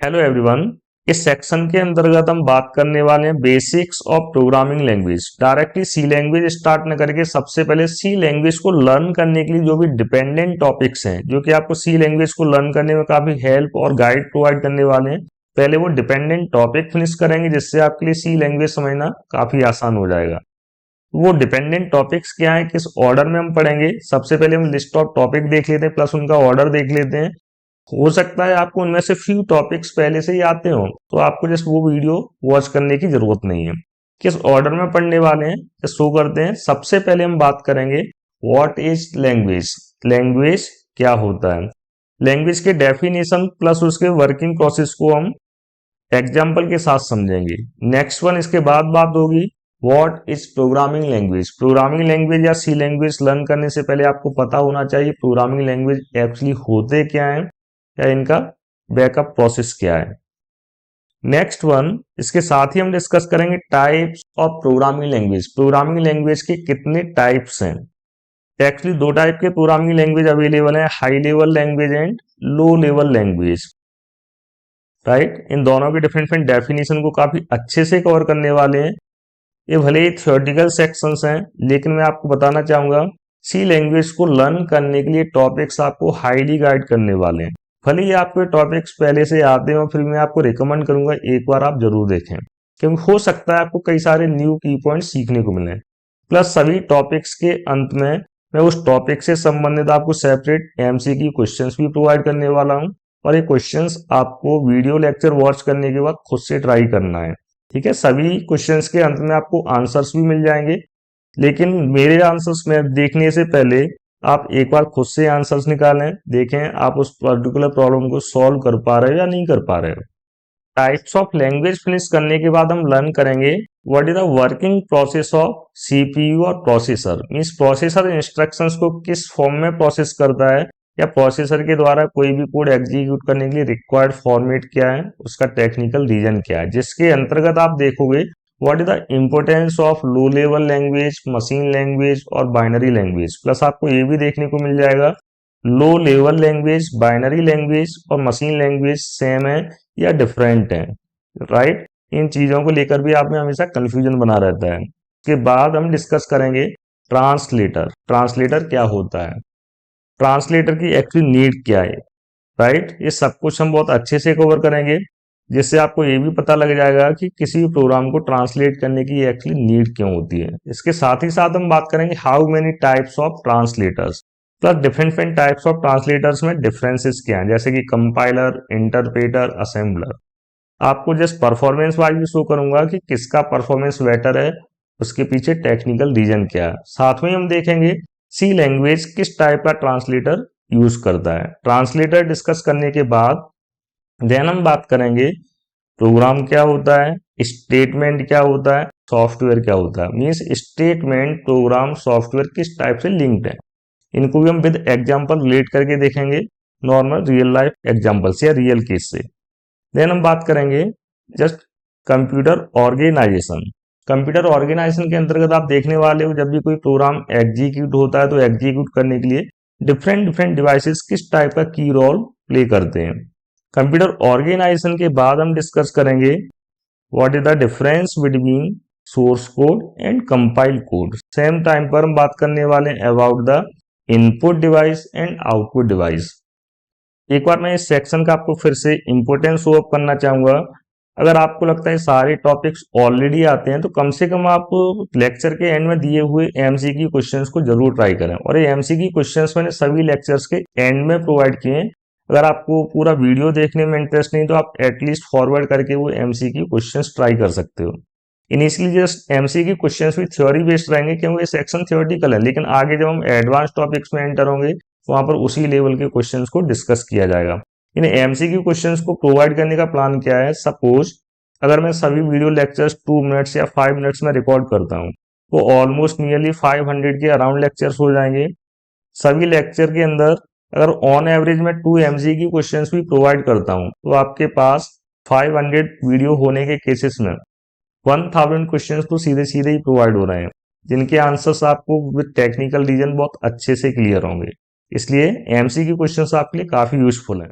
Hello everyone. इस section के अंतर्गत हम बात करने वाले हैं basics of programming language. Directly C language start न करके सबसे पहले सी लैंग्वेज को लर्न करने के लिए जो भी डिपेंडेंट टॉपिक्स हैं जो कि आपको सी लैंग्वेज को लर्न करने में काफी हेल्प और गाइड प्रोवाइड करने वाले हैं, पहले वो डिपेंडेंट टॉपिक फिनिश करेंगे जिससे आपके लिए सी लैंग्वेज समझना काफी आसान हो जाएगा। वो डिपेंडेंट टॉपिक्स क्या है, किस ऑर्डर में हम पढ़ेंगे, सबसे पहले हम लिस्ट ऑफ टॉपिक देख लेते हैं प्लस उनका ऑर्डर देख लेते हैं। हो सकता है आपको उनमें से फ्यू टॉपिक्स पहले से ही आते हो तो आपको जस्ट वो वीडियो वॉच करने की जरूरत नहीं है। किस ऑर्डर में पढ़ने वाले हैं तो शो करते हैं। सबसे पहले हम बात करेंगे व्हाट इज लैंग्वेज। लैंग्वेज क्या होता है, लैंग्वेज के डेफिनेशन प्लस उसके वर्किंग प्रोसेस को हम एग्जाम्पल के साथ समझेंगे। नेक्स्ट वन इसके बाद बात होगी what is programming language. Programming language या सी लैंग्वेज लर्न करने से पहले आपको पता होना चाहिए प्रोग्रामिंग लैंग्वेज एक्चुअली होते क्या है या इनका बैकअप प्रोसेस क्या है। नेक्स्ट वन इसके साथ ही हम डिस्कस करेंगे types of programming language. Programming language के कितने टाइप्स हैं। एक्चुअली दो टाइप के प्रोग्रामिंग लैंग्वेज अवेलेबल है, high level language and low level language. Right, इन दोनों के डिफरेंट डिफरेंट डेफिनेशन को काफी अच्छे से कवर करने वाले हैं। ये भले ही थियोरेटिकल सेक्शंस हैं लेकिन मैं आपको बताना चाहूंगा सी लैंग्वेज को लर्न करने के लिए टॉपिक्स आपको हाईली गाइड करने वाले हैं। भले ही आपको टॉपिक्स पहले से आते हो फिर मैं आपको रिकमेंड करूंगा एक बार आप जरूर देखें, क्योंकि हो सकता है आपको कई सारे न्यू की पॉइंट सीखने को मिले। प्लस सभी टॉपिक्स के अंत में मैं उस टॉपिक से संबंधित आपको सेपरेट एमसीक्यू क्वेश्चंस भी प्रोवाइड करने वाला हूं और ये क्वेश्चंस आपको वीडियो लेक्चर वॉच करने के बाद खुद से ट्राई करना है। ठीक है, सभी क्वेश्चंस के अंत में आपको आंसर्स भी मिल जाएंगे, लेकिन मेरे आंसर्स में देखने से पहले आप एक बार खुद से आंसर्स निकालें, देखें आप उस पर्टिकुलर प्रॉब्लम को सॉल्व कर पा रहे हो या नहीं कर पा रहे हो। टाइप्स ऑफ लैंग्वेज फिनिश करने के बाद हम लर्न करेंगे what is the working process of CPU और प्रोसेसर। मींस प्रोसेसर इंस्ट्रक्शंस को किस फॉर्म में प्रोसेस करता है या प्रोसेसर के द्वारा कोई भी कोड एग्जीक्यूट करने के लिए रिक्वायर्ड फॉर्मेट क्या है, उसका टेक्निकल रीजन क्या है, जिसके अंतर्गत आप देखोगे what is the importance of low level language, machine language और बाइनरी लैंग्वेज। प्लस आपको ये भी देखने को मिल जाएगा लो लेवल लैंग्वेज, बाइनरी लैंग्वेज और मशीन लैंग्वेज सेम है या डिफरेंट है। राइट, इन चीजों को लेकर भी आप में हमेशा कंफ्यूजन बना रहता है। उसके बाद हम डिस्कस करेंगे ट्रांसलेटर। ट्रांसलेटर क्या होता है, ट्रांसलेटर की एक्चुअली नीड क्या है। राइट, ये सब कुछ हम बहुत अच्छे से कवर करेंगे जिससे आपको ये भी पता लग जाएगा कि किसी भी प्रोग्राम को ट्रांसलेट करने की एक्चुअली नीड क्यों होती है। इसके साथ ही साथ हम बात करेंगे how many types of translators, plus different different types of translators में डिफरेंसेस क्या हैं, जैसे कि कंपाइलर, इंटरप्रेटर, असेंबलर। आपको जस्ट परफॉर्मेंस वाइज भी शो करूंगा कि किसका परफॉर्मेंस बेटर है, उसके पीछे टेक्निकल रीजन क्या है। साथ में हम देखेंगे सी लैंग्वेज किस टाइप का ट्रांसलेटर यूज करता है। ट्रांसलेटर डिस्कस करने के बाद देन हम बात करेंगे प्रोग्राम क्या होता है, स्टेटमेंट क्या होता है, सॉफ्टवेयर क्या होता है। मीन्स स्टेटमेंट, प्रोग्राम, सॉफ्टवेयर किस टाइप से लिंक्ड है, इनको भी हम विद एग्जांपल रिलेट करके देखेंगे, नॉर्मल रियल लाइफ एग्जांपल्स या रियल केस से। देन हम बात करेंगे just computer organisation. Computer organisation के अंतर्गत आप देखने वाले हो जब भी कोई प्रोग्राम एग्जीक्यूट होता है तो एग्जीक्यूट करने के लिए डिफरेंट डिफरेंट डिवाइसेस किस टाइप का की रोल प्ले करते हैं। कंप्यूटर ऑर्गेनाइजेशन के बाद हम डिस्कस करेंगे what is the difference between source code and compile code. Same time पर हम बात करने वाले हैं about the input device and output device. एक बार मैं इस सेक्शन का आपको फिर से इंपोर्टेंस शो अप करना चाहूंगा। अगर आपको लगता है सारे टॉपिक्स ऑलरेडी आते हैं तो कम से कम आप लेक्चर के एंड में दिए हुए एमसीक्यू क्वेश्चंस को जरूर ट्राई करें, और ये एमसीक्यू क्वेश्चंस मैंने सभी लेक्चर्स के एंड में प्रोवाइड किए हैं। अगर आपको पूरा वीडियो देखने में इंटरेस्ट नहीं तो आप एटलीस्ट फॉरवर्ड करके वो एमसीक्यू क्वेश्चंस ट्राई कर सकते हो। इनिशियली जस्ट एमसीक्यू क्वेश्चंस भी थ्योरी बेस्ड रहेंगे क्योंकि ये सेक्शन थ्योरेटिकल है, लेकिन आगे जब हम एडवांस टॉपिक्स में एंटर होंगे वहां पर उसी लेवल के क्वेश्चंस को डिस्कस किया जाएगा। इन एमसीक्यू क्वेश्चंस को प्रोवाइड करने का प्लान क्या है, सपोज अगर मैं सभी वीडियो लेक्चर्स 2 मिनट्स या 5 मिनट्स में रिकॉर्ड करता हूँ तो ऑलमोस्ट नियरली 500 के अराउंड लेक्चर्स हो जाएंगे। सभी लेक्चर के अंदर अगर ऑन एवरेज में 2 एमसीक्यू क्वेश्चंस भी प्रोवाइड करता हूं तो आपके पास 500 वीडियो होने के केसेस में 1000 क्वेश्चंस तो सीधे सीधे ही प्रोवाइड हो रहे हैं, जिनके आंसर्स आपको विद टेक्निकल रीजन बहुत अच्छे से क्लियर होंगे। इसलिए एमसीक्यू क्वेश्चंस आपके लिए काफी यूजफुल हैं।